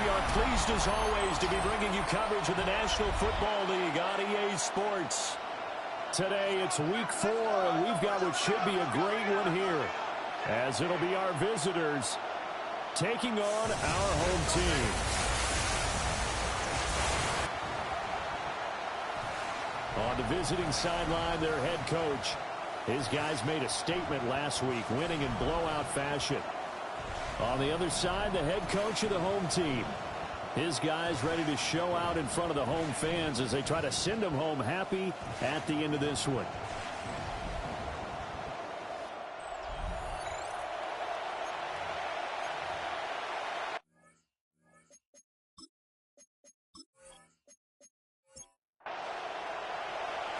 we are pleased as always to be bringing you coverage of the National Football League on EA Sports. Today it's week 4, and we've got what should be a great one here, as it'll be our visitors taking on our home team. On the visiting sideline, their head coach. His guys made a statement last week, winning in blowout fashion. On the other side, the head coach of the home team. His guys ready to show out in front of the home fans as they try to send them home happy at the end of this one.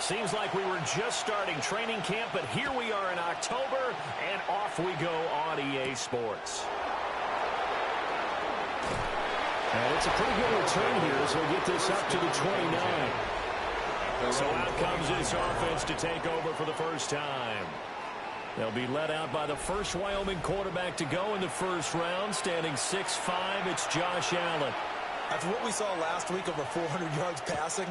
Seems like we were just starting training camp, but here we are in October, and off we go on EA Sports. And it's a pretty good return here as we'll get this up to the 29. So out comes this offense to take over for the first time. They'll be led out by the first Wyoming quarterback to go in the first round, standing 6'5". It's Josh Allen. After what we saw last week, over 400 yards passing,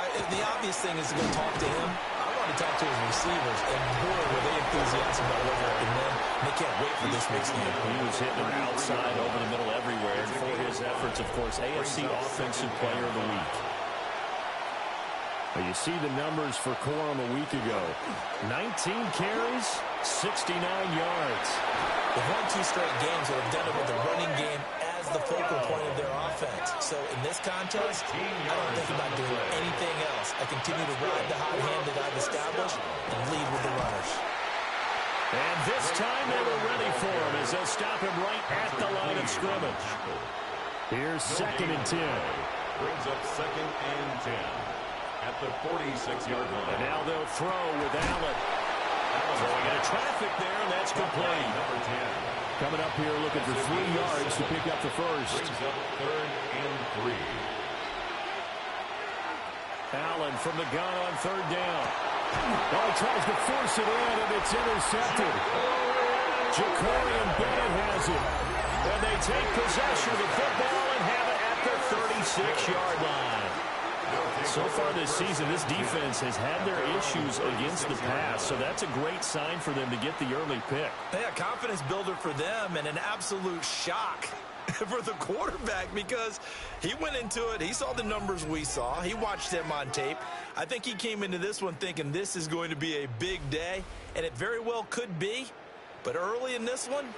the obvious thing is to go talk to him. I want to talk to his receivers, and boy, were they enthusiastic about what happened then. They can't wait for this next game. He was hitting them outside, over the middle, everywhere. And for his efforts, of course, AFC Offensive Player of the Week. Well, you see the numbers for Corum a week ago. 19 carries, 69 yards. They've won 2 straight games that have done it with the running game as the focal point of their offense. So in this contest, I don't think about doing anything else. I continue to ride the hot hand that I've established and lead with the runners. And this time they were ready for him as they'll stop him right at the line of scrimmage. Here's 2nd and 10. Brings up 2nd and 10 at the 46-yard line. And now they'll throw with Allen. Throwing into traffic there, and that's complete. Number 10. Coming up here looking for 3 yards to pick up the first. Brings up 3rd and 3. Allen from the gun on 3rd down. Oh, he tries to force it in, and it's intercepted. Ja'Cory Bennett has it. And they take possession of the football and have it at the 36-yard line. So far this season, this defense has had their issues against the pass, so that's a great sign for them to get the early pick. Yeah, confidence builder for them and an absolute shock for the quarterback because he went into it. He saw the numbers we saw. He watched them on tape. I think he came into this one thinking this is going to be a big day, and it very well could be. But early in this one,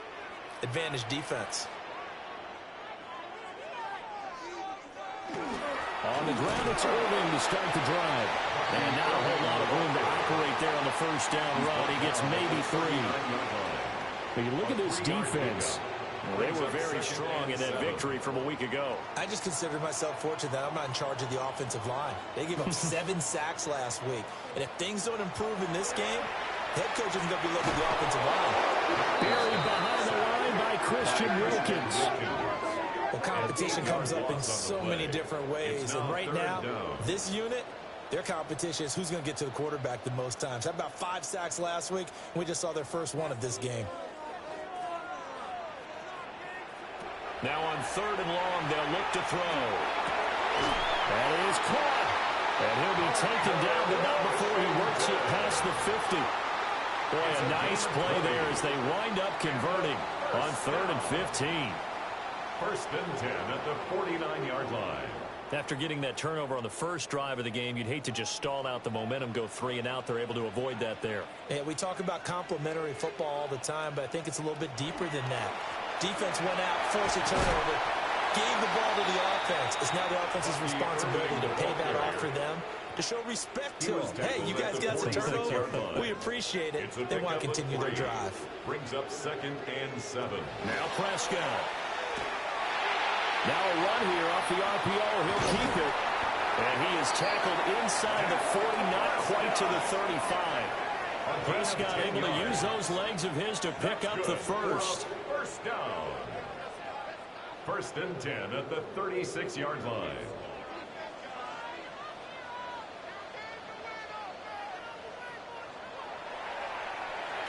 advantage defense. On the ground, it's Irving to start the drive. And not a whole lot of room to operate there on the first down run. He gets maybe 3. But you look at this defense. They were very strong in that victory from a week ago. I just consider myself fortunate that I'm not in charge of the offensive line. They gave up 7 sacks last week. And if things don't improve in this game, head coach isn't going to be looking at the offensive line. Buried behind the line by Christian Wilkins. Well, competition comes up in so many different ways. And right now, this unit, their competition is who's going to get to the quarterback the most times. Had about 5 sacks last week. We just saw their first one of this game. Now on 3rd and long, they'll look to throw. That is caught. And he'll be taken down, but not before he works it past the 50. Boy, a nice play there as they wind up converting on 3rd and 15. 1st and 10 at the 49-yard line. After getting that turnover on the first drive of the game, you'd hate to just stall out the momentum, go 3 and out. They're able to avoid that there. Yeah, we talk about complementary football all the time, but I think it's a little bit deeper than that. Defense went out, forced a turnover, gave the ball to the offense. It's now the offense's responsibility to pay that off for them, to show respect to them. Hey, you guys got the turnover. We appreciate it. They want to continue their drive. Brings up 2nd and 7. Now Prescott. Now a run here off the RPO. He'll keep it. And he is tackled inside the 40, not quite to the 35. Prescott able to use those legs of his to pick up the first. First down. 1st and 10 at the 36-yard line.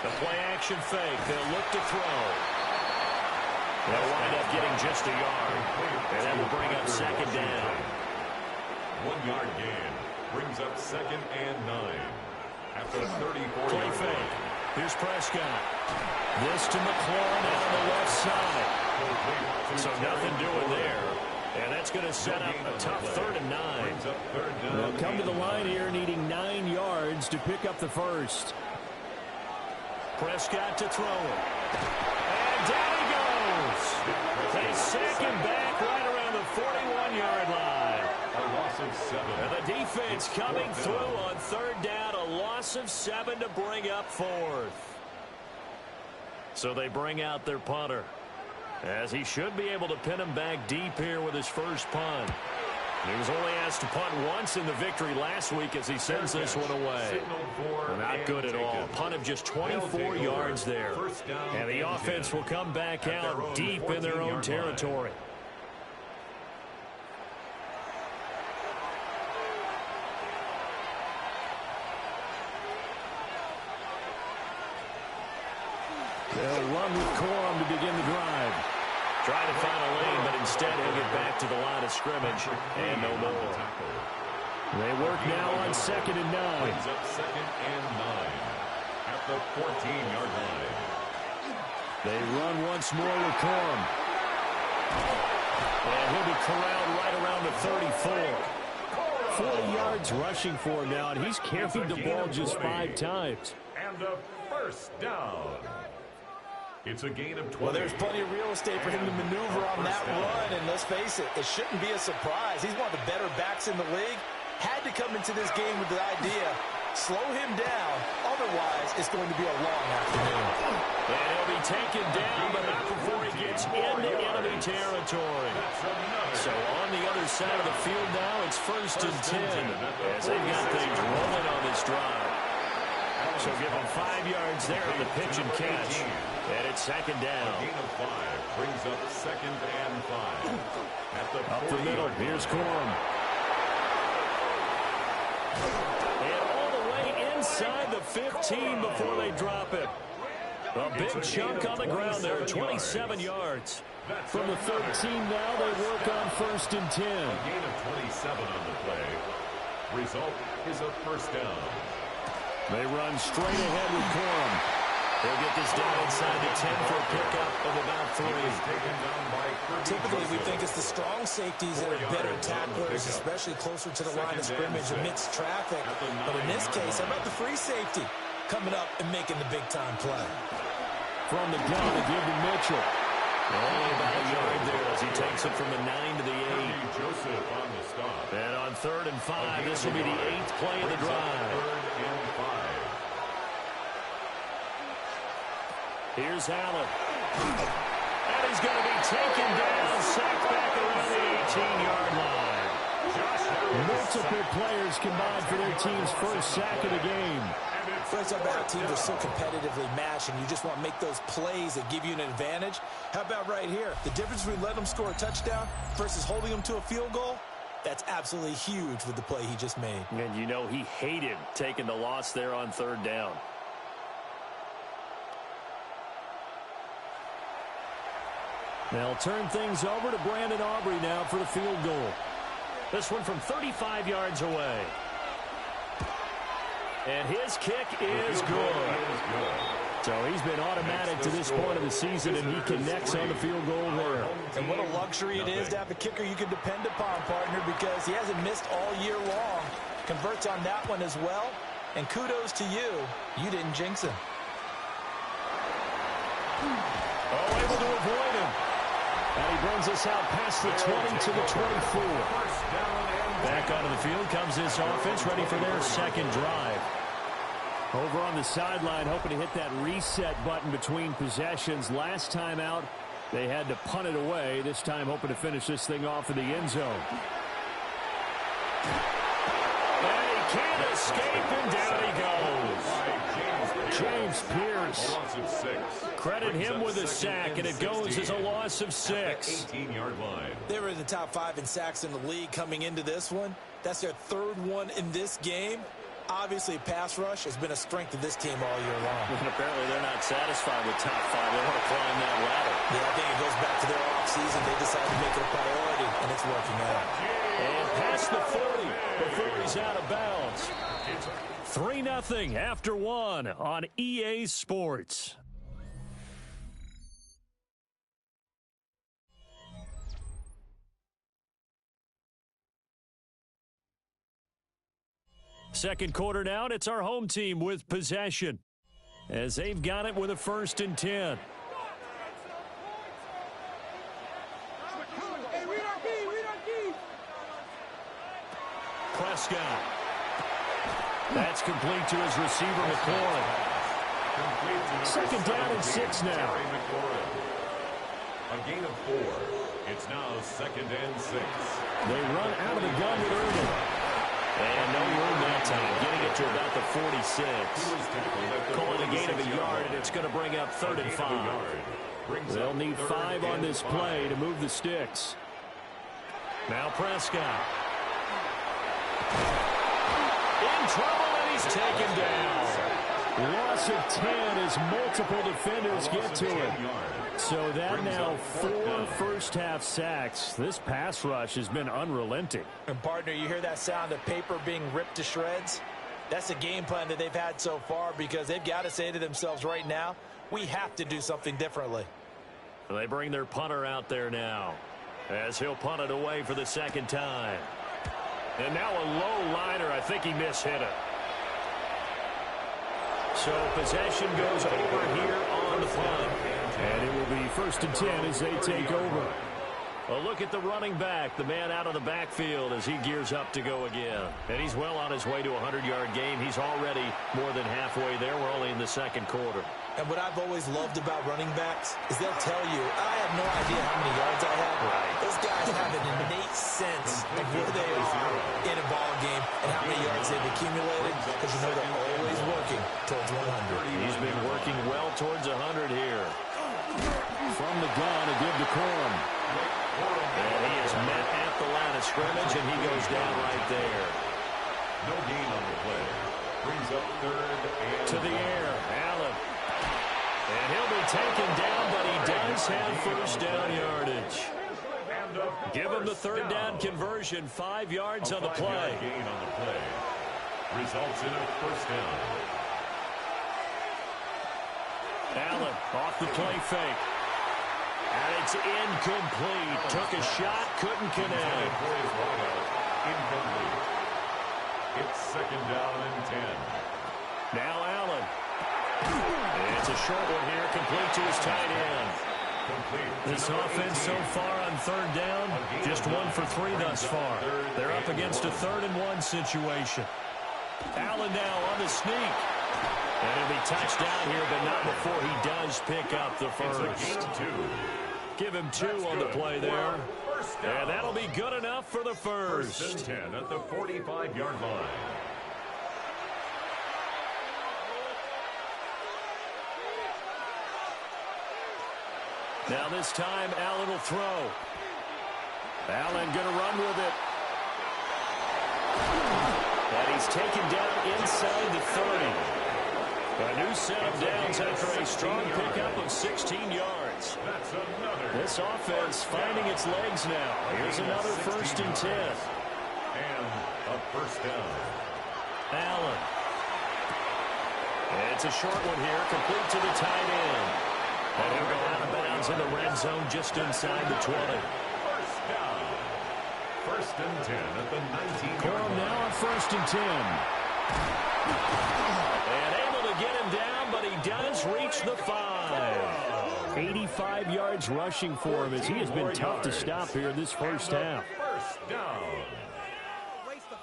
The play action fake. They'll look to throw. They'll wind up getting just a yard. And that will bring up second down. 1 yard gain brings up 2nd and 9. After 34 Play fake. Here's Prescott. This to McLaurin out on the left side. So nothing doing there. And that's going to set up a tough 3rd and 9. They'll come to the line here needing 9 yards to pick up the first. Prescott to throw it. And down he goes. They sack him back right around the 41-yard line. A loss of 7. And the defense coming through on 3rd down. A loss of 7 to bring up 4th. So they bring out their punter, as he should be able to pin him back deep here with his first punt. He was only asked to punt once in the victory last week as he sends this one away. Not good at all. Punt of just 24 yards there. And the offense will come back out deep in their own territory. They'll run with Corum to begin the drive. Trying to find a lane, but instead he'll get back to the line of scrimmage and no more. They work now on 2nd and 9. Brings up 2nd and 9 at the 14-yard line. They run once more with Corum. And he'll be corralled right around the 34. 40 yards rushing for him now, and he's carried the ball just 5 times. And a first down. It's a gain of 20. Well, there's plenty of real estate for him to maneuver on that run, and let's face it, it shouldn't be a surprise. He's one of the better backs in the league. Had to come into this game with the idea, slow him down, otherwise it's going to be a long afternoon. And he'll be taken down, but not before he gets into enemy territory. So on the other side of the field now, it's 1st and 10, as they've got things rolling on this drive. So give him 5 yards there on the pitch and catch. And it's 2nd down. A gain of 5 brings up 2nd and 5. At the up the middle, here's Corum. And all the way inside the 15 before they drop it. A big chunk on the ground there, 27 yards. From the 13 now, they work on 1st and 10. A gain of 27 on the play. Result is a first down. They run straight ahead with Corum. They'll get this down inside the 10 for a pickup of about 3. Typically, we think it's the strong safeties that are better tacklers, especially closer to the line of scrimmage amidst traffic. But in this case, how about the free safety coming up and making the big-time play? From the gun, they give to Mitchell. Only about a yard there as he takes it from the 9 to the 8. Joseph on the stop. And on 3rd and 5, this will be the 8th play of the drive. 3rd and 5. Here's Allen. And he's going to be taken down, sacked back around the 18-yard line. Multiple players combined for their team's first sack of the game. First up, our teams are so competitively matched, and you just want to make those plays that give you an advantage. How about right here? The difference between letting them score a touchdown versus holding them to a field goal, that's absolutely huge with the play he just made. And you know he hated taking the loss there on 3rd down. They'll turn things over to Brandon Aubrey now for the field goal. This one from 35 yards away. And his kick is good. So he's been automatic to this point of the season, and he connects on the field goal there. And what a luxury it is to have a kicker you can depend upon, partner, because he hasn't missed all year long. Converts on that one as well. And kudos to you. You didn't jinx him. Oh, able to avoid him. And he brings us out past the 20 to the 24. Back onto the field comes this offense, ready for their second drive. Over on the sideline, hoping to hit that reset button between possessions. Last time out, they had to punt it away. This time, hoping to finish this thing off in the end zone. And he can't escape, and down he goes. James Pierce. Credit him with a sack, and it goes as a loss of 6. 18-yard line. They were in the top 5 in sacks in the league coming into this one. That's their 3rd one in this game. Obviously, pass rush has been a strength of this team all year long. And apparently they're not satisfied with top 5. They want to climb that ladder. Yeah, I think it goes back to make it a priority, and it's working out. And past the 40 before he's out of bounds. 3-0 after one on EA Sports. Second quarter now, and it's our home team with possession as they've got it with a 1st and 10. Prescott. That's complete to his receiver, McLaurin. Second down and 6 now. A gain of 4. It's now 2nd and 6. They run out of the gun with Irvin. And no room that time, getting it to about the 46. Calling a gain of a yard, and it's going to bring up 3rd and 5. They'll need 5 on this play to move the sticks. Now Prescott. In trouble, and he's taken down. Loss of 10 as multiple defenders get to him. So that now 4 first-half sacks. This pass rush has been unrelenting. And, partner, you hear that sound of paper being ripped to shreds? That's the game plan that they've had so far because they've got to say to themselves right now, we have to do something differently. They bring their punter out there now as he'll punt it away for the 2nd time. And now a low liner. I think he mishit it. So possession goes over here on the punt. And it will be 1st and 10 as they take over. A look at the running back, the man out of the backfield as he gears up to go again. And he's well on his way to a 100-yard game. He's already more than halfway there. We're only in the 2nd quarter. And what I've always loved about running backs is they'll tell you, I have no idea how many yards I have. Right. Those guys have an innate sense of where they are in a ball game and how many yards they've accumulated because you know they're always working towards 100. He's been working well towards 100 here. From the gun, a give to Corum. And he is met at the line of scrimmage, and he goes down right there. No gain on the play. Brings up 3rd and to the air, Allen. And he'll be taken down, but he does have 1st down yardage. Give him the 3rd down conversion, 5 yards on the play. Gain on the play. Results in a 1st down. Allen off the play fake. And it's incomplete. Took a shot, couldn't connect. Incomplete. It's 2nd down and 10. Now Allen. It's a short one here, complete to his tight end. This offense so far on 3rd down, just 1 for 3 thus far. They're up against a 3rd and 1 situation. Allen now on the sneak. And he'll be touched down here, but not before he does pick up the 1st. Give him 2 on the play there. And that'll be good enough for the 1st. 1st and 10 at the 45-yard line. Now this time, Allen will throw. Allen going to run with it. And he's taken down inside the 30. A new set of downs after a strong pickup of 16 yards. This offense finding its legs now. Here's another 1st and 10. And a 1st down. Allen. It's a short one here, complete to the tight end. And he'll go out of bounds in the red zone just inside the 20. 1st down. 1st and 10 at the 19-yard Corum now on 1st and 10. And able to get him down, but he does reach the 5. 85 yards rushing for him as he has been tough to stop here in this 1st half. 1st down.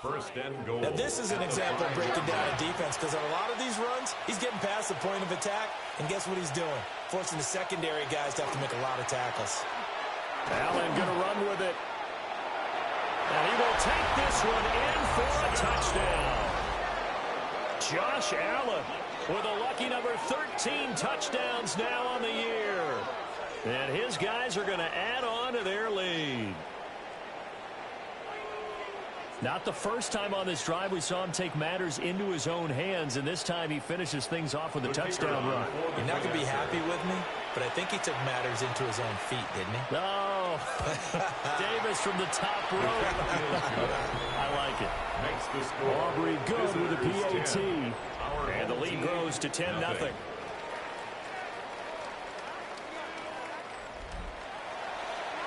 1st and goal. Now this is an example of breaking down a defense because on a lot of these runs, he's getting past the point of attack, and guess what he's doing? Forcing the secondary guys to have to make a lot of tackles. Allen going to run with it. And he will take this one in for a touchdown. Josh Allen with a lucky number 13 touchdowns now on the year. And his guys are going to add on to their lead. Not the first time on this drive we saw him take matters into his own hands, and this time he finishes things off with a touchdown run. You're not going to be happy with me, but I think he took matters into his own feet, didn't he? No. Davis from the top row. I like it. Makes the score. Aubrey good with a PAT. 10. And the lead grows to 10-0.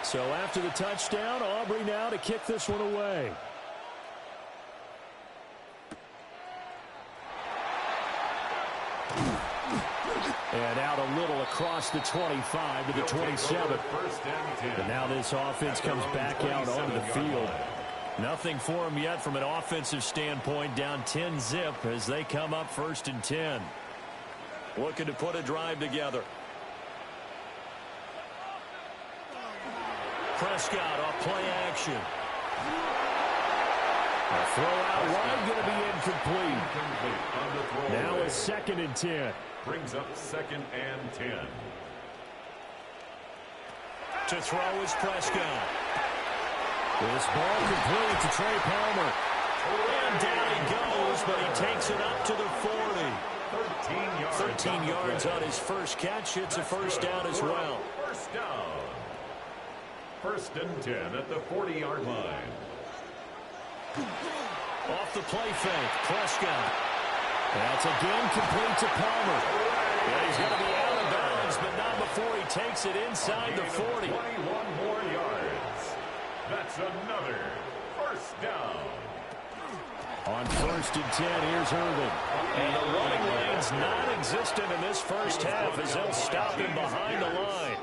So after the touchdown, Aubrey now to kick this one away. And out a little across the 25 to the 27. And now this offense comes back out onto the field. Nothing for them yet from an offensive standpoint. Down 10-0 as they come up 1st and 10. Looking to put a drive together. Prescott off play action. A throw out wide, going to be incomplete. Now it's 2nd and 10. Brings up 2nd and 10. To throw is Prescott. This ball complete to Trey Palmer. And down he goes, but he takes it up to the 40. 13 yards on his first catch. It's a first down as well. First down. 1st and 10 at the 40-yard line. Off the play fake, Prescott. That's again complete to Palmer. And he's going to be out of bounds, but not before he takes it inside the 40. 21 more yards. That's another first down. On 1st and 10, here's Irvin. And the running lane's non-existent in this first half as they'll stop him behind the line.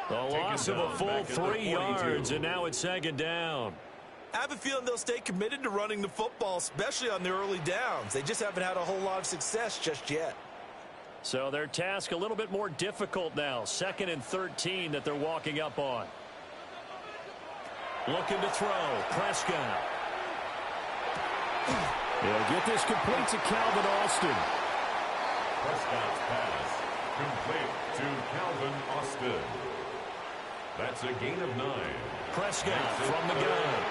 The loss of a full 3 yards, and now it's 2nd down. I have a feeling they'll stay committed to running the football, especially on the early downs. They just haven't had a whole lot of success just yet. So their task a little bit more difficult now. 2nd and 13 that they're walking up on. Looking to throw. Prescott. They'll get this complete to Calvin Austin. Prescott's pass complete to Calvin Austin. That's a gain of 9. Prescott from the gun.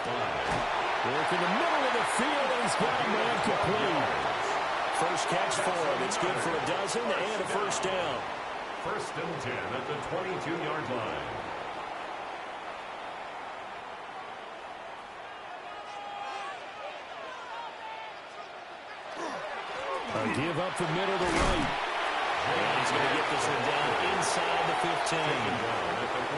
Work in the middle of the field, and he's got a man complete. First catch for him. It's good for a dozen and a first down. 1st and 10 at the 22-yard line. A give up from middle to right. And he's going to get this one down inside the 15.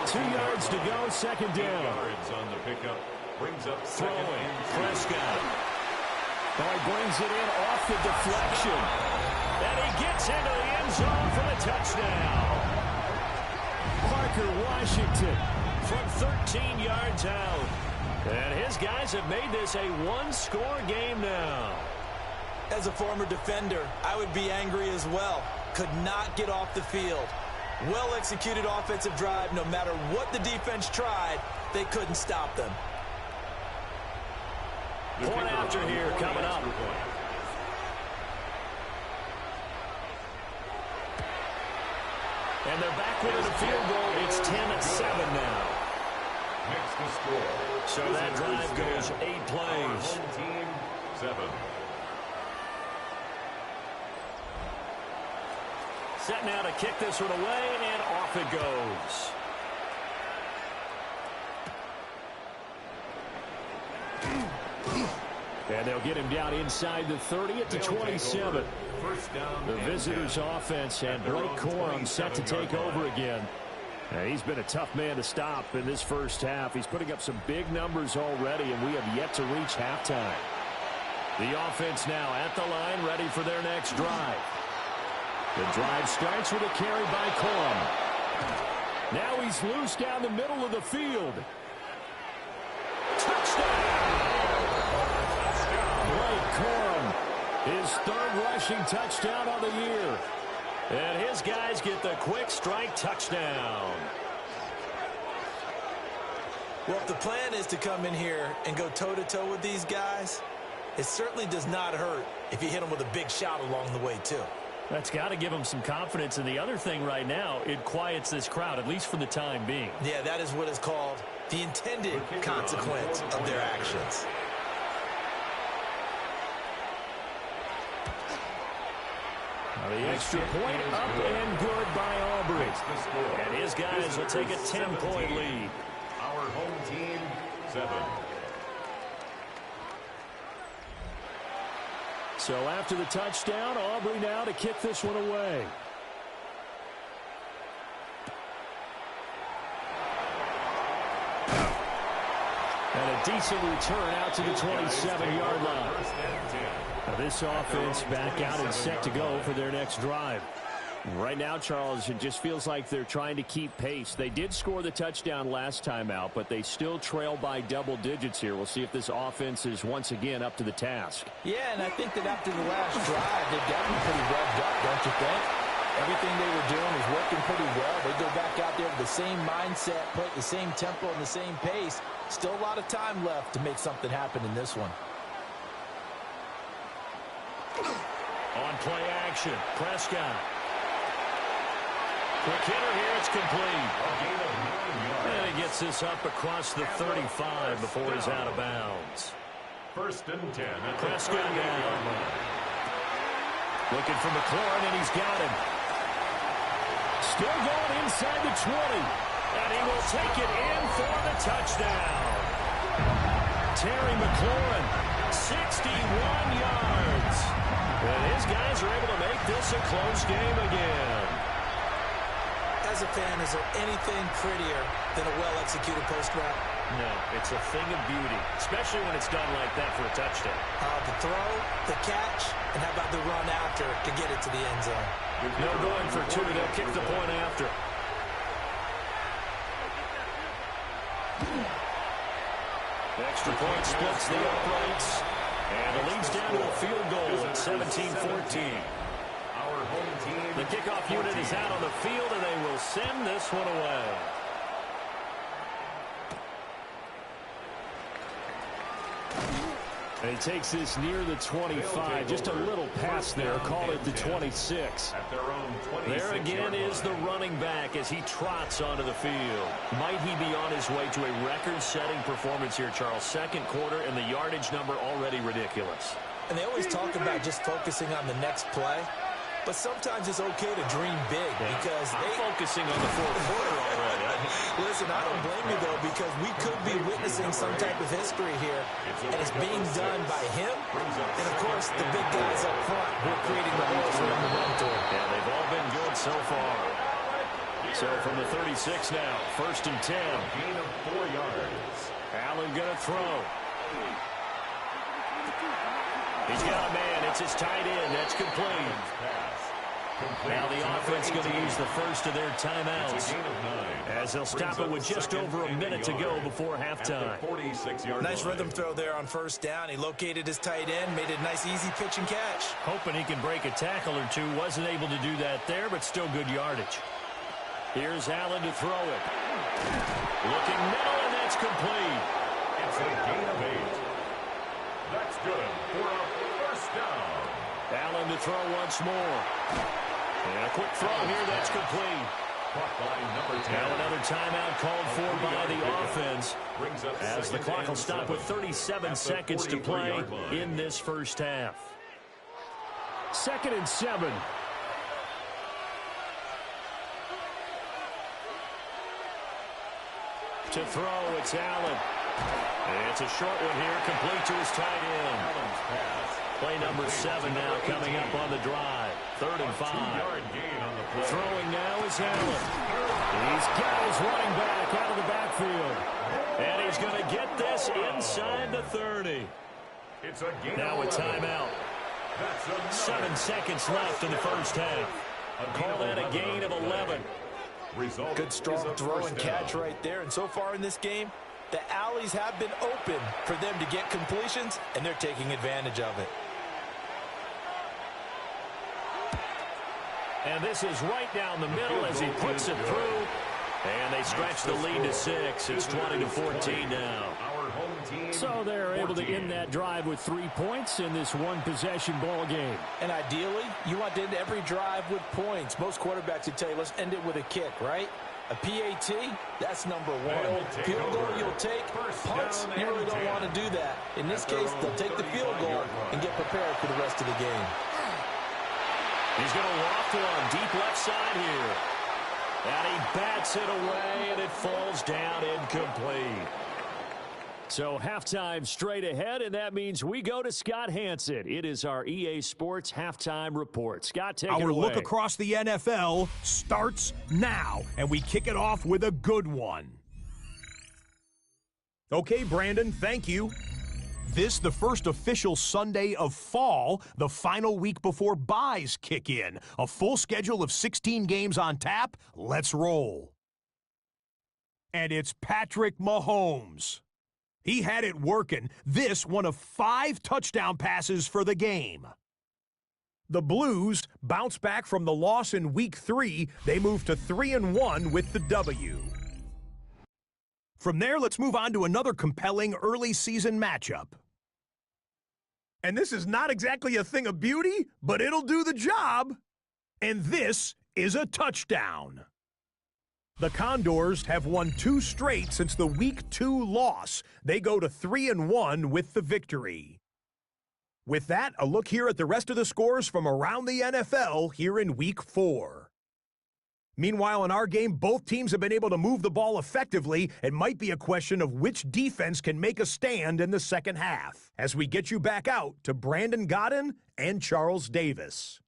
2 yards to go, 2nd down. Yards on the pickup. Brings up Throwing, Prescott. Oh, he brings it in off the deflection. And he gets into the end zone for the touchdown. Parker Washington from 13 yards out. And his guys have made this a one-score game now. As a former defender, I would be angry as well. Could not get off the field. Well-executed offensive drive. No matter what the defense tried, they couldn't stop them. Point after here coming up. And they're back with a field goal. It's 10-7 now. Makes the score. So that drive goes 8 plays. Home team 7. Set now to kick this one away, and off it goes. And they'll get him down inside the 30 at the 27. The visitors' offense and Blake Corum set to take over again. Now, he's been a tough man to stop in this first half. He's putting up some big numbers already, and we have yet to reach halftime. The offense now at the line, ready for their next drive. The drive starts with a carry by Corum. Now he's loose down the middle of the field. Touchdown! Blake Corum, his 3rd rushing touchdown of the year. And his guys get the quick strike touchdown. Well, if the plan is to come in here and go toe-to-toe with these guys, it certainly does not hurt if you hit them with a big shot along the way, too. That's got to give them some confidence. And the other thing right now, it quiets this crowd, at least for the time being. Yeah, that is what is called the intended consequence of their actions. The extra point up and good by Aubrey. And his guys will take a 10-point lead. Our home team, 7. So after the touchdown, Aubrey now to kick this one away. And a decent return out to the 27-yard line. Now this offense back out and set to go for their next drive. Right now, Charles, it just feels like they're trying to keep pace. They did score the touchdown last time out, but they still trail by double digits here. We'll see if this offense is once again up to the task. Yeah, and I think that after the last drive, they've gotten pretty revved up, don't you think? Everything they were doing was working pretty well. They go back out there with the same mindset, play at the same tempo and the same pace. Still a lot of time left to make something happen in this one. On play action, Prescott. Quick hitter here, it's complete. And he gets this up across the 35 before he's out of bounds. First and 10. Prescott down. Looking for McLaurin, and he's got him. Still going inside the 20. And he will take it in for the touchdown. Terry McLaurin, 61 yards. And his guys are able to make this a close game again. As a fan, is there anything prettier than a well-executed post route? No, it's a thing of beauty, especially when it's done like that for a touchdown. The throw, the catch, and how about the run after to get it to the end zone? No going for two. They'll kick the point after. Extra point splits the uprights. And it leads down to a field goal at 17-14. The kickoff unit is out on the field, and they will send this one away. And he takes this near the 25. Just a little pass there. Call it the 26. There again is the running back as he trots onto the field. Might he be on his way to a record-setting performance here, Charles? Second quarter, and the yardage number already ridiculous. And they always talk about just focusing on the next play. But sometimes it's okay to dream big because they're focusing on the fourth quarter already. Listen, I don't blame you, though, because we could be witnessing some type of history here, and it's being done by him and, of course, the big guys up front who are creating the holes for him to run through. Yeah, they've all been good so far. So from the 36 now, first and 10. Gain of 4 yards. Allen going to throw. He's got a man. It's his tight end. That's complete. Now the offense going to use the first of their timeouts as they'll stop it with just over a minute to go before halftime. Nice rhythm throw there on first down. He located his tight end, made a nice easy pitch and catch. Hoping he can break a tackle or two. Wasn't able to do that there, but still good yardage. Here's Allen to throw it. Looking middle, and that's complete. It's a gain of 8. That's good for a first down. Allen to throw once more. And a quick throw here, that's complete. Now another timeout called for by the offense as the clock will stop with 37 seconds to play in this first half. 2nd and 7. To throw, it's Allen. It's a short one here, complete to his tight end. Play number 7 now coming up on the drive. 3rd and 5. Throwing now is Allen. He's got his running back out of the backfield. And he's going to get this inside the 30. Now a timeout. 7 seconds left in the first half. Call that a gain of 11. Good strong throw and catch right there. And so far in this game, the alleys have been open for them to get completions, and they're taking advantage of it. And this is right down the middle as he puts it through. And they stretch the lead to 6. It's 20-14 now. So they're able to end that drive with 3 points in this one-possession ball game. And ideally, you want to end every drive with points. Most quarterbacks would tell you, let's end it with a kick, right? A PAT, that's number 1. Field goal you'll take. Punts, you really don't want to do that. In this case, they'll take the field goal and get prepared for the rest of the game. He's going to loft one deep left side here. And he bats it away, and it falls down incomplete. So halftime straight ahead, and that means we go to Scott Hansen. It is our EA Sports Halftime Report. Scott, take it away. Our look across the NFL starts now, and we kick it off with a good one. Okay, Brandon, thank you. This, the first official Sunday of fall, the final week before byes kick in. A full schedule of 16 games on tap. Let's roll. And it's Patrick Mahomes. He had it working. This, one of 5 touchdown passes for the game. The Blues bounce back from the loss in Week 3. They move to 3-1 with the W. From there, let's move on to another compelling early season matchup. And this is not exactly a thing of beauty, but it'll do the job. And this is a touchdown. The Condors have won 2 straight since the Week 2 loss. They go to 3-1 with the victory. With that, a look here at the rest of the scores from around the NFL here in Week 4. Meanwhile, in our game, both teams have been able to move the ball effectively. It might be a question of which defense can make a stand in the second half. As we get you back out to Brandon Godden and Charles Davis.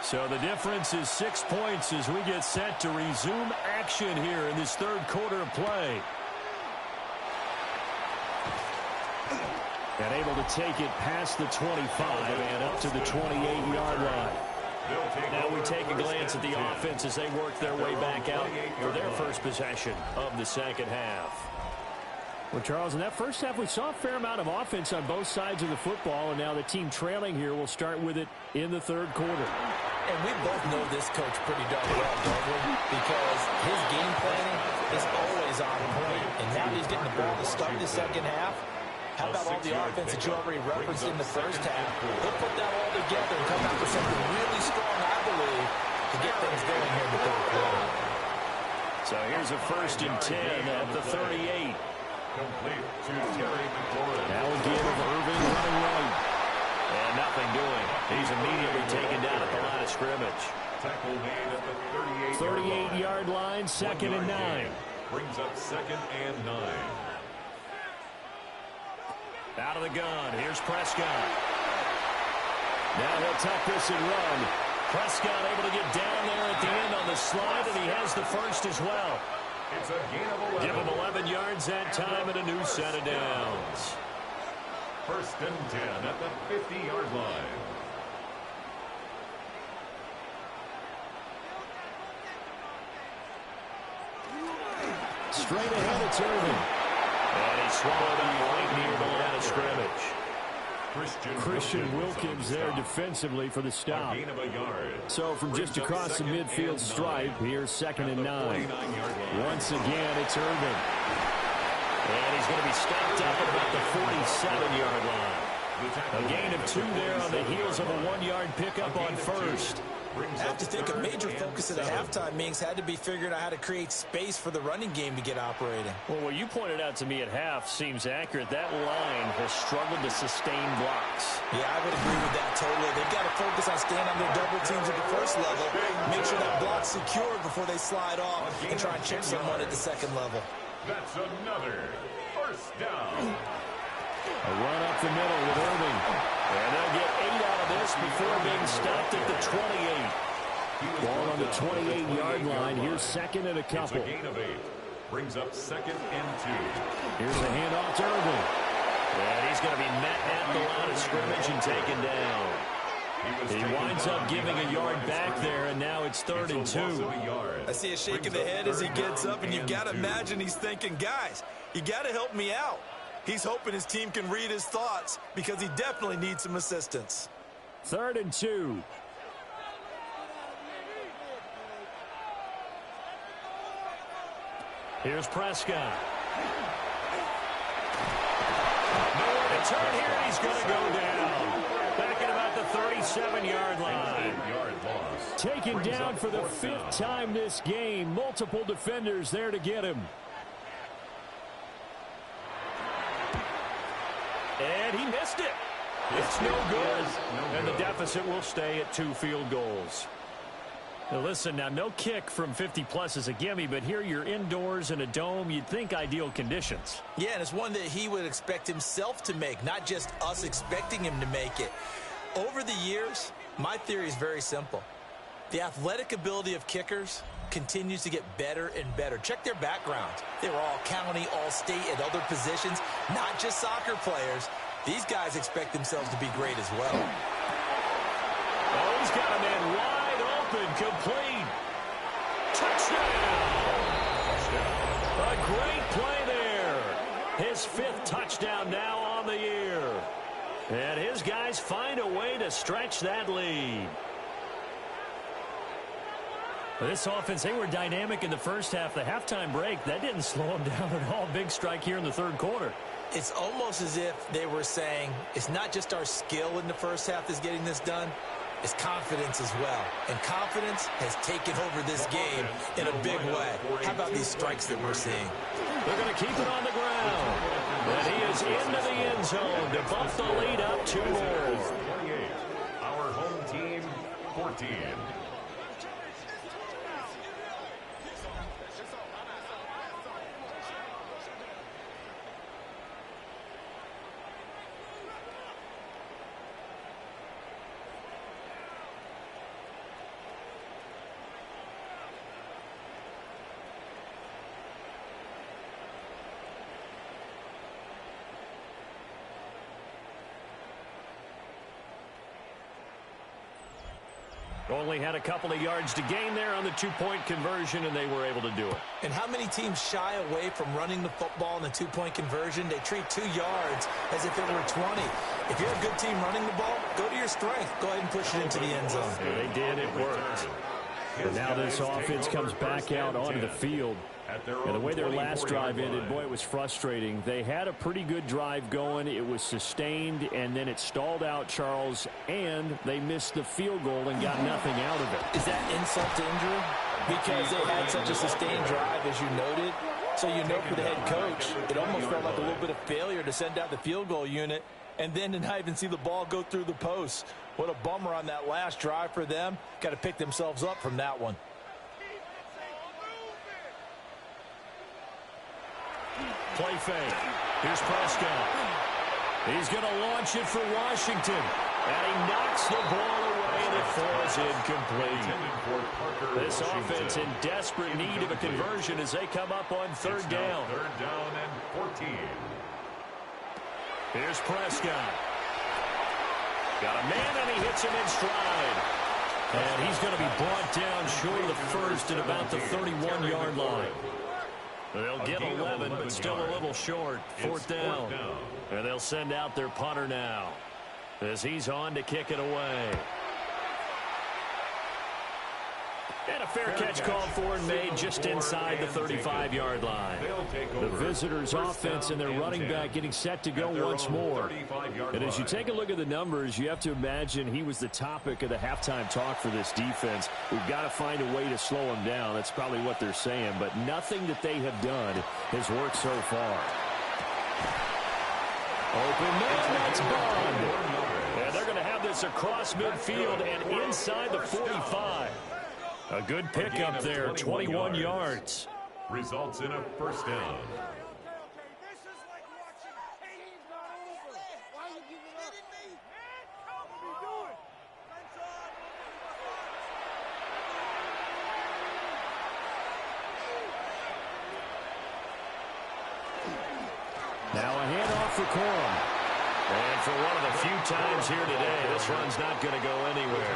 So the difference is 6 points as we get set to resume action here in this third quarter of play. And able to take it past the 25 and up to the 28-yard line. Now we take a glance at the offense as they work their way back out for their first possession of the second half. Well, Charles, in that first half, we saw a fair amount of offense on both sides of the football, and now the team trailing here will start with it in the third quarter. And we both know this coach pretty darn well, don't we? Because his game planning is always on point, and now he's getting the ball to start the second half. How about all the offense that you already referenced in the first half? He'll put that all together and come out with something really strong, I believe, to get things going here in the third quarter. So here's a 1st and 10 at the 38. Complete to Terry McLaurin. Now a give of Irving running right. And nothing doing. He's immediately taken down at the line of scrimmage. Tackle made at the 38-yard line, 2nd and 9. Brings up 2nd and 9. Out of the gun, here's Prescott. Now he'll tuck this and run. Prescott able to get down there at the end on the slide, and he has the first as well. It's a gain of 11. Give him 11 yards that time and a new set of downs. 1st and 10 at the 50-yard line. Straight ahead, it's Irving. And he swallowed up right near the line of scrimmage. Christian Wilkins there defensively for the stop. So from just across the midfield stripe, here's 2nd and 9. Once again, it's Irving. And he's going to be stopped up at about the 47-yard line. A gain of 2 there on the heels of a 1-yard pickup on first. I have to think a major focus at the halftime meetings had to be figuring out how to create space for the running game to get operating. Well, what you pointed out to me at half seems accurate. That line has struggled to sustain blocks. Yeah, I would agree with that totally. They've got to focus on staying on their double teams at the first level, make sure that block's secured before they slide off and try and chip someone at the second level. That's another 1st down. A run up the middle with Irving. And they'll get 8 out of this before being stopped at the 28. Ball on the 28-yard line. Here's 2nd and a couple. It's a gain of 8. Brings up 2nd and 2. Here's a handoff to Irving. And he's going to be met at the line of scrimmage and taken down. He winds up giving a yard back there, and now it's 3rd and 2. I see a shake of the head as he gets up, and you've got to imagine he's thinking, guys, you got to help me out. He's hoping his team can read his thoughts because he definitely needs some assistance. 3rd and 2. Here's Prescott. Nowhere to return here, and he's going to go down. Back at about the 37-yard line. Taken down for the 5th time this game. Multiple defenders there to get him. And he missed it. It's no good. And the deficit will stay at 2 field goals. Now listen, now no kick from 50-plus is a gimme, but here you're indoors in a dome. You'd think ideal conditions. Yeah, and it's one that he would expect himself to make, not just us expecting him to make it. Over the years, my theory is very simple. The athletic ability of kickers continues to get better and better. Check their backgrounds. They were all county, all state, at other positions, not just soccer players. These guys expect themselves to be great as well. Oh, he's got a man wide open, complete. Touchdown! A great play there. His 5th touchdown now on the year. And his guys find a way to stretch that lead. This offense, they were dynamic in the first half. The halftime break, that didn't slow them down at all. Big strike here in the 3rd quarter. It's almost as if they were saying, it's not just our skill in the first half that's getting this done, it's confidence as well. And confidence has taken over this game in a big way. How about these strikes that we're seeing? They're going to keep it on the ground. And he is into the end zone to bump the lead up 2 more. 28. Our home team, 14. Only had a couple of yards to gain there on the 2-point conversion, and they were able to do it. And how many teams shy away from running the football in the 2-point conversion? They treat 2 yards as if it were 20. If you're a good team running the ball, go to your strength. Go ahead and push it into the end zone. Yeah, they did. It worked. And now this offense comes back out onto the field. And the way their last drive ended, boy, it was frustrating. They had a pretty good drive going. It was sustained, and then it stalled out, Charles, and they missed the field goal and got nothing out of it. Is that insult to injury? Because they had such a sustained drive, as you noted. So you know for the head coach, it almost felt like a little bit of failure to send out the field goal unit and then to not even see the ball go through the post. What a bummer on that last drive for them. Got to pick themselves up from that one. Play fake. Here's Prescott. He's going to launch it for Washington. And he knocks the ball away, and it falls incomplete. This offense in desperate need of a conversion as they come up on 3rd down. 3rd down and 14. Here's Prescott. Got a man, and he hits him in stride. And he's going to be brought down short of the first at about the 31-yard line. They'll get 11, but still a little short. 4th down. And they'll send out their punter now as he's on to kick it away. And a fair catch called for and made just inside the 35-yard line. The visitors' offense and their running back getting set to go once more. And as you take a look at the numbers, you have to imagine he was the topic of the halftime talk for this defense. We've got to find a way to slow him down. That's probably what they're saying. But nothing that they have done has worked so far. Open man, that's Bond. And they're going to have this across midfield and inside the 45. A good pickup there, 21 yards. Results in a 1st down. Now a handoff for Corum. And for one of the few times here today, this run's not going to go anywhere.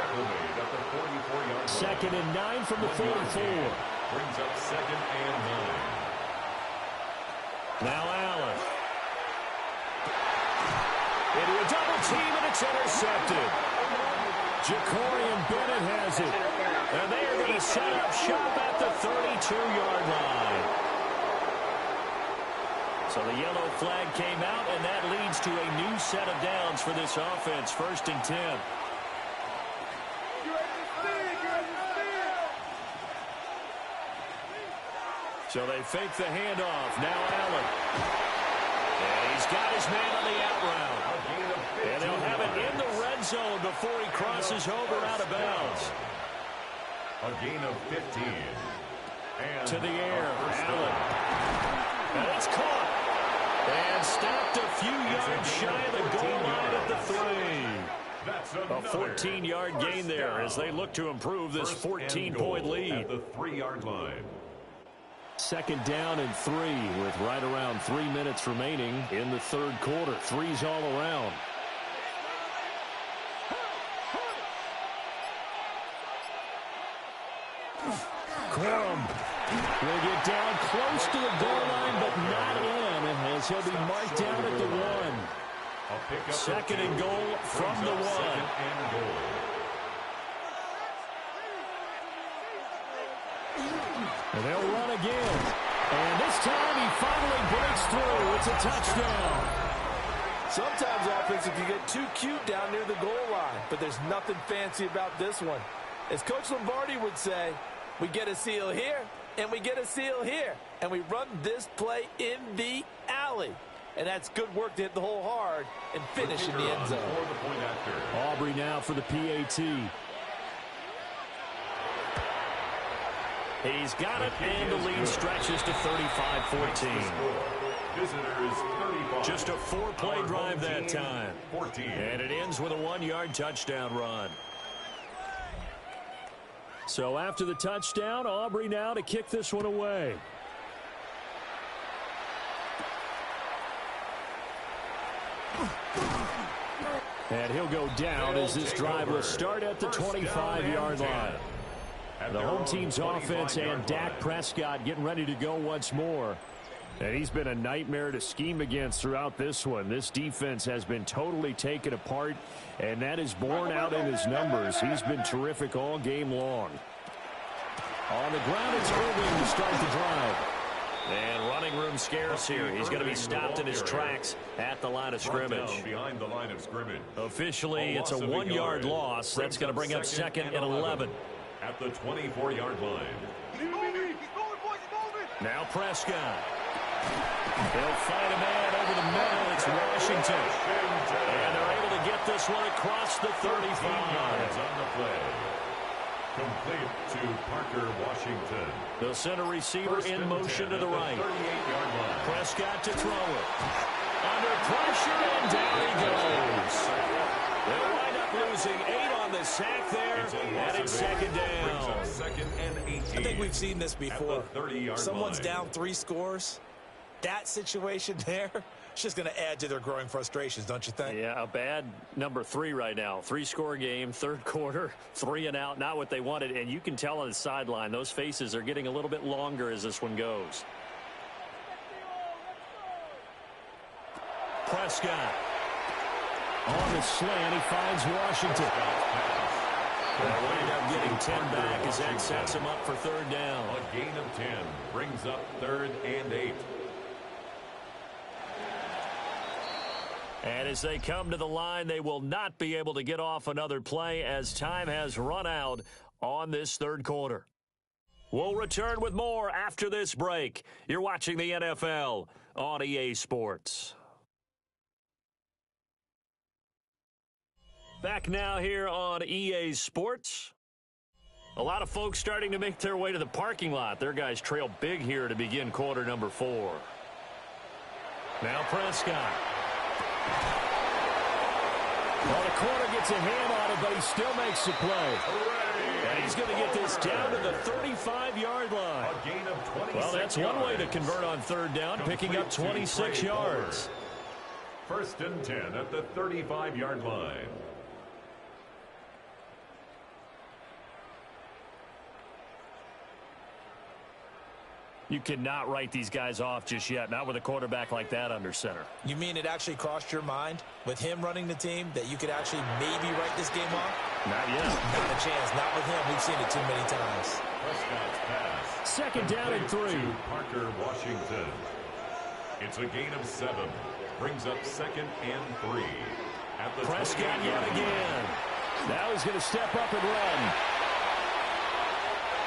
2nd and 9 from the 44. Brings up 2nd and 9. Now Allen. Into a double team, and it's intercepted. Jacorian Bennett has it. And they are going to set up shop at the 32-yard line. So the yellow flag came out, and that leads to a new set of downs for this offense. 1st and 10. So they fake the handoff. Now Allen. And he's got his man on the out route. And they'll have it in the red zone before he crosses over out of bounds. A gain of 15. And to the air, Allen. And it's caught. And stopped a few yards shy of the goal line at the 3. A 14-yard gain there as they look to improve this 14-point lead. At the 3-yard line. 2nd down and 3 with right around 3 minutes remaining in the 3rd quarter. 3s all around. Corum will get down close to the goal line, but not in, as he'll be marked down at the 1. 2nd and goal from the 1. And they'll run again. And this time he finally breaks through. It's a touchdown. Sometimes offense can get too cute down near the goal line, but there's nothing fancy about this one. As Coach Lombardi would say, we get a seal here, and we get a seal here, and we run this play in the alley. And that's good work to hit the hole hard and finish in the end zone. Aubrey now for the PAT. He's got it, and the lead stretches to 35-14. Just a 4-play drive that time. And it ends with a 1-yard touchdown run. So after the touchdown, Aubrey now to kick this one away. And he'll go down as this drive will start at the 25-yard line. The home team's offense and Dak Prescott getting ready to go once more. And he's been a nightmare to scheme against throughout this one. This defense has been totally taken apart, and that is borne out in his numbers. He's been terrific all game long. On the ground, it's Irving to start the drive. And running room scarce here. He's going to be stopped in his tracks at the line of scrimmage. Behind the line of scrimmage. Officially, it's a 1-yard loss. That's going to bring up 2nd and 11. At the 24-yard line. Now Prescott. They'll find a man over the middle. It's Washington. And they're able to get this one across the 35. On the play. Complete to Parker Washington. They'll send a receiver in motion to the right. Prescott to throw it. Under pressure, and down he goes. They'll wind up losing 8 on the sack there, and it's 2nd down. 2nd and 18. I think we've seen this before. 30-yard Someone's line. down 3 scores. That situation there, it's just going to add to their growing frustrations, don't you think? Yeah, a bad number 3 right now. 3-score game, 3rd quarter, 3 and out, not what they wanted. And you can tell on the sideline, those faces are getting a little bit longer as this one goes. Prescott. On the slant, he finds Washington. They'll wind up getting 10 back as that sets him up for 3rd down. A gain of 10 brings up 3rd and 8. And as they come to the line, they will not be able to get off another play as time has run out on this 3rd quarter. We'll return with more after this break. You're watching the NFL on EA Sports. Back now here on EA Sports. A lot of folks starting to make their way to the parking lot. Their guys trail big here to begin quarter number 4. Now Prescott. Well, the corner gets a hand on it, but he still makes the play. And he's going to get this down to the 35-yard line. A gain of 26 well, that's one way to convert on 3rd down, picking up 26 yards. 1st and 10 at the 35-yard line. You cannot write these guys off just yet, not with a quarterback like that under center. You mean it actually crossed your mind with him running the team that you could actually maybe write this game off? Not yet. Not a chance. Not with him. We've seen it too many times. Prescott's pass. 2nd down and 3. To Parker Washington. It's a gain of 7. Brings up 2nd and 3. At the Prescott yet again. Now he's going to step up and run.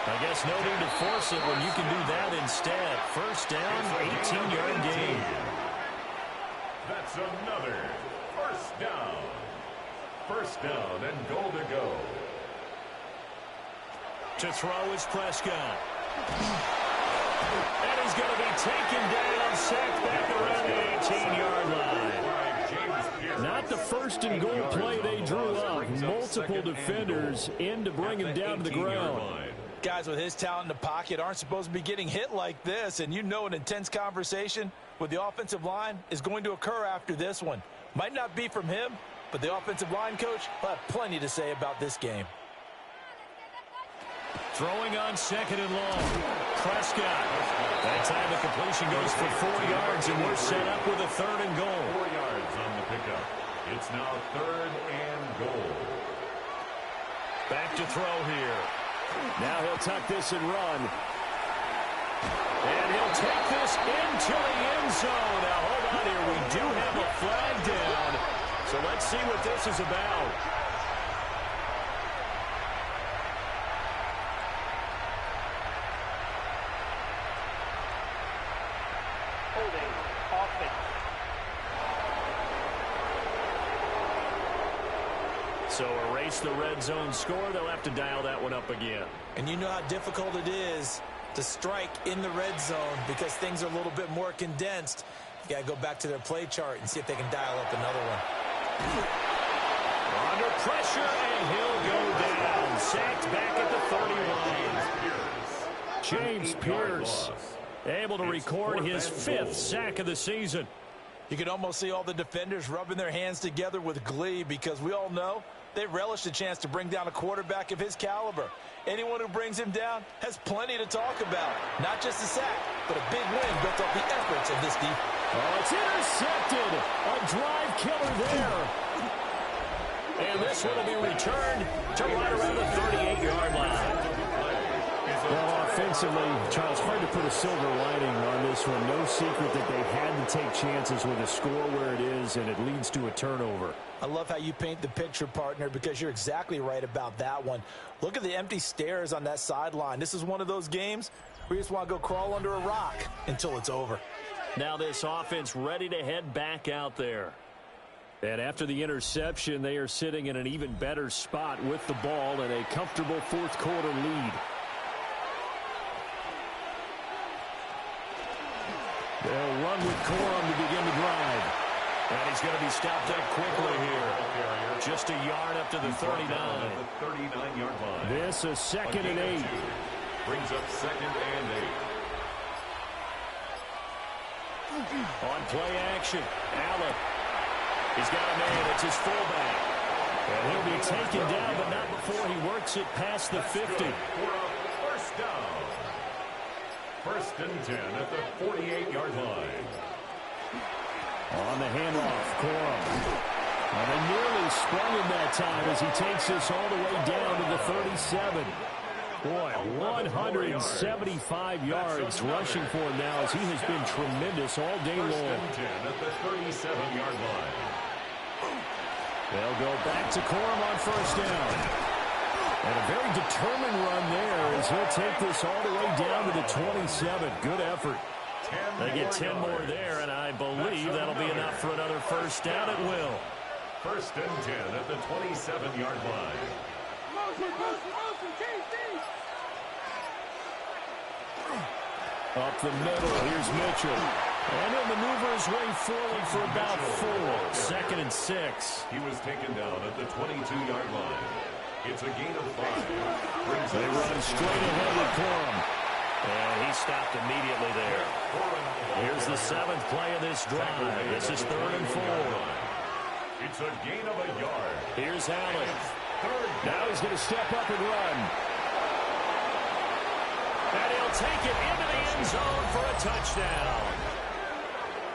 I guess no need to force it when you can do that instead. First down, 18-yard gain. That's another first down. First down and goal to go. To throw is Prescott. And he's going to be taken down, sacked back around the 18-yard line. Not the first and goal play they drew up. Multiple defenders in to bring him down to the ground. Guys with his talent in the pocket aren't supposed to be getting hit like this, and you know an intense conversation with the offensive line is going to occur after this one. Might not be from him, but the offensive line coach will have plenty to say about this game. Throwing on 2nd and long. Prescott. That time the completion goes for 4 yards, and we're set up with a 3rd and goal. 4 yards on the pickup. It's now 3rd and goal. Back to throw here. Now he'll tuck this and run. And he'll take this into the end zone. Now hold on here. We do have a flag down. So let's see what this is about. Holding offense. So erase the red zone score. They'll have to dial that one up again. And you know how difficult it is to strike in the red zone because things are a little bit more condensed. You got to go back to their play chart and see if they can dial up another one. Under pressure, and he'll go down. Sacked back at the 30 line. James Pierce able to record his 5th sack of the season. You can almost see all the defenders rubbing their hands together with glee because we all know they relish the chance to bring down a quarterback of his caliber. Anyone who brings him down has plenty to talk about. Not just a sack, but a big win built off the efforts of this defense. Oh, it's intercepted. A drive killer there. And this one will be returned to right around the 38-yard line. Well, offensively, Charles, hard to put a silver lining on this one. No secret that they had to take chances with a score where it is, and it leads to a turnover. I love how you paint the picture, partner, because you're exactly right about that one. Look at the empty stares on that sideline. This is one of those games where you just want to go crawl under a rock until it's over. Now this offense ready to head back out there. And after the interception, they are sitting in an even better spot with the ball and a comfortable fourth-quarter lead. They'll run with Corum to begin the drive. And he's going to be stopped up quickly here. Just a yard up to the 39. The 39-yard line. This is 2nd and 8. Brings up 2nd and 8. On play action, Allen. He's got a man. It's his fullback. And he'll be taken down, but not before he works it past the 50. For a first down. 1st and 10 at the 48-yard line. On the handoff, Corum. And they nearly sprung him that time as he takes this all the way down to the 37. Boy, 175 yards rushing for him now as he has been tremendous all day long. 1st and 10 at the 37-yard line. They'll go back to Corum on first down. And a very determined run there as he'll take this all the way down to the 27. Good effort. They get 10 more there, and I believe that'll be enough for another first down. It will. 1st and 10 at the 27-yard line. Up the middle, here's Mitchell. And he'll maneuver his way forward for about 4. 2nd and 6. He was taken down at the 22-yard line. It's a gain of 5. They run straight ahead with Corum. And he stopped immediately there. Here's the 7th play of this drive. This is 3rd and 4. It's a gain of a yard. Here's Allen. Now he's going to step up and run. And he'll take it into the end zone for a touchdown.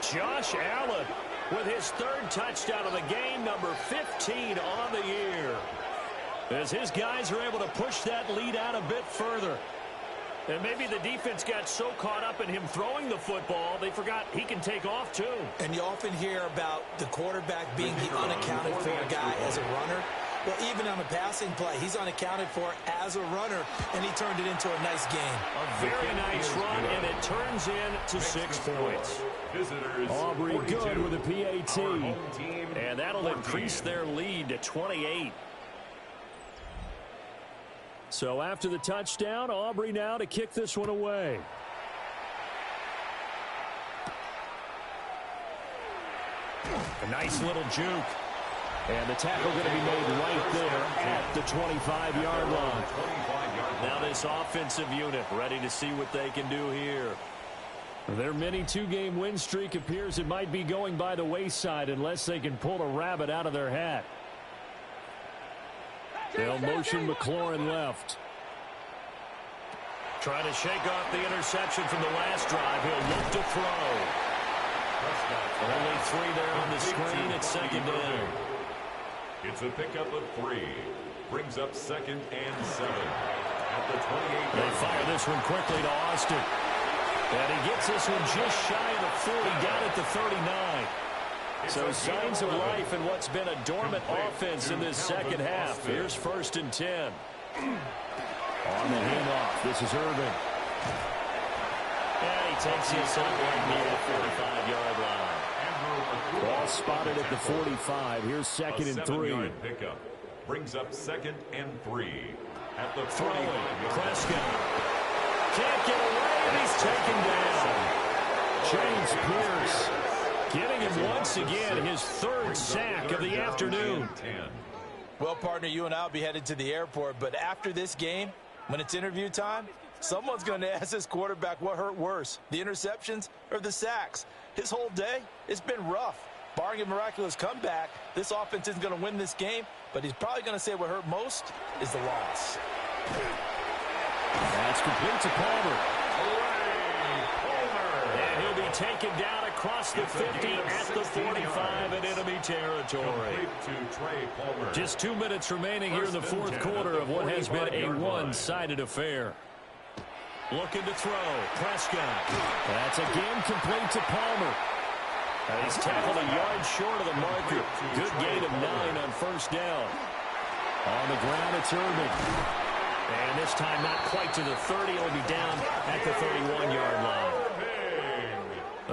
Josh Allen with his 3rd touchdown of the game, number 15 on the year. As his guys are able to push that lead out a bit further. And maybe the defense got so caught up in him throwing the football, they forgot he can take off too. And you often hear about the quarterback being the unaccounted for guy as a runner. Well, even on a passing play, he's unaccounted for as a runner, and he turned it into a nice game. A very nice run, and it turns into 6 points. Aubrey good with a PAT, and that'll increase their lead to 28. So after the touchdown, Aubrey now to kick this one away. A nice little juke. And the tackle going to be made right there at the 25-yard line. Now this offensive unit ready to see what they can do here. Their mini 2-game win streak appears it might be going by the wayside unless they can pull a rabbit out of their hat. They'll motion McLaurin left. Trying to shake off the interception from the last drive. He'll look to throw. Only 3 there on the screen at 2nd down. It's a pickup of 3. Brings up 2nd and 7. At the 28. They fire this one quickly to Austin. And he gets this one just shy of the 40, down at the 39. So signs of life in what's been a dormant offense in this second half. Here's 1st and 10. On the handoff, this is Irvin. And he takes his up right near the 45-yard line. Ball spotted at the 45. Here's 2nd and 3. Pickup brings up 2nd and 3. At the throwing, Prescott can't get away, and he's taken down. James Pierce getting him once again his 3rd sack of the afternoon. Well, partner, you and I will be headed to the airport, but after this game, when it's interview time, someone's going to ask this quarterback what hurt worse, the interceptions or the sacks. His whole day, it's been rough. Barring a miraculous comeback, this offense isn't going to win this game, but he's probably going to say what hurt most is the loss. That's complete to Palmer. And he'll be taken down across the 50 at the 45 in enemy territory. Just 2 minutes remaining here in the 4th quarter of what has been a one-sided affair. Looking to throw. Prescott. That's again complete to Palmer. And he's tackled a yard short of the marker. Good gain of 9 on 1st down. On the ground, it's Irvin. And this time not quite to the 30. It'll be down at the 31-yard line.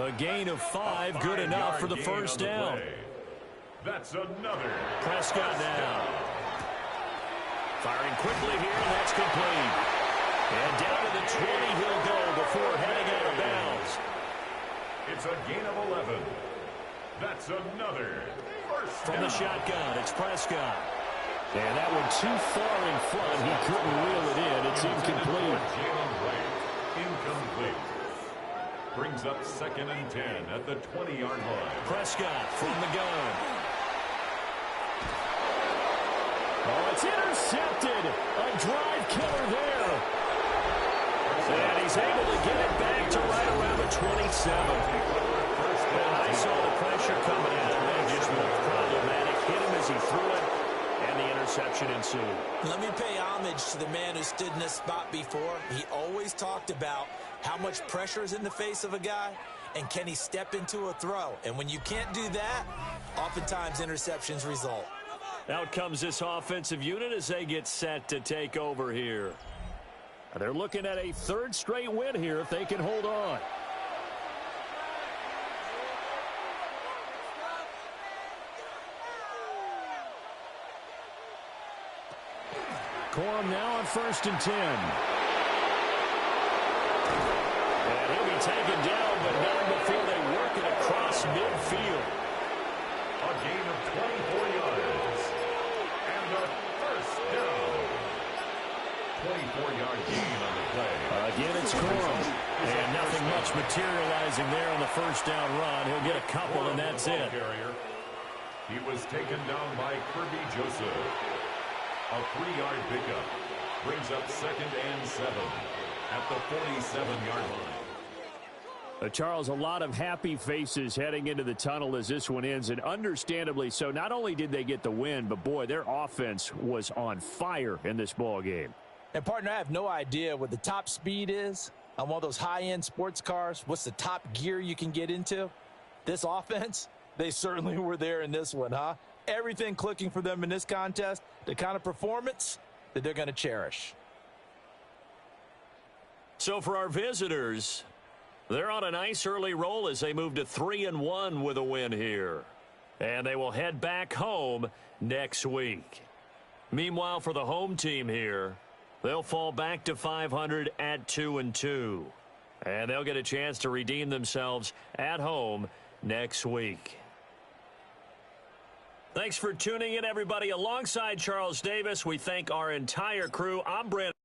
A gain of 5, good enough for the 1st down. That's another. Prescott now. Firing quickly here, and that's complete. And down to the 20 he'll go before heading out of bounds. It's a gain of 11. That's another. From the shotgun, it's Prescott. And that one too far in front. He couldn't reel it in. It's incomplete. Incomplete. Brings up 2nd and 10 at the 20-yard line. Prescott from the gun. Oh, it's intercepted. A drive killer there. And he's able to get it back to right around the 27. And I saw the pressure coming at him. It just looked problematic. Hit him as he threw it, and the interception ensued. Let me pay homage to the man who stood in this spot before. He always talked about how much pressure is in the face of a guy, and can he step into a throw? And when you can't do that, oftentimes interceptions result. Out comes this offensive unit as they get set to take over here. They're looking at a 3rd straight win here if they can hold on. Corum now on 1st and 10. And he'll be taken down, but not before they work it across midfield. A gain of 24 yards. And the 1st down. 24-yard gain on the play. Again, it's Corum. And nothing much materializing there on the 1st down run. He'll get a couple, and that's it. He was taken down by Kirby Joseph. A 3-yard pickup. Brings up 2nd and 7 at the 47-yard line. Charles, a lot of happy faces heading into the tunnel as this one ends, and understandably so. Not only did they get the win, but boy, their offense was on fire in this ball game. And, partner, I have no idea what the top speed is on one of those high-end sports cars. What's the top gear you can get into? This offense, they certainly were there in this one, huh? Everything clicking for them in this contest, the kind of performance that they're going to cherish. So for our visitors, they're on a nice early roll as they move to 3-1 with a win here. And they will head back home next week. Meanwhile, for the home team here, they'll fall back to 500 at 2-2. And they'll get a chance to redeem themselves at home next week. Thanks for tuning in, everybody. Alongside Charles Davis, we thank our entire crew. I'm Brent.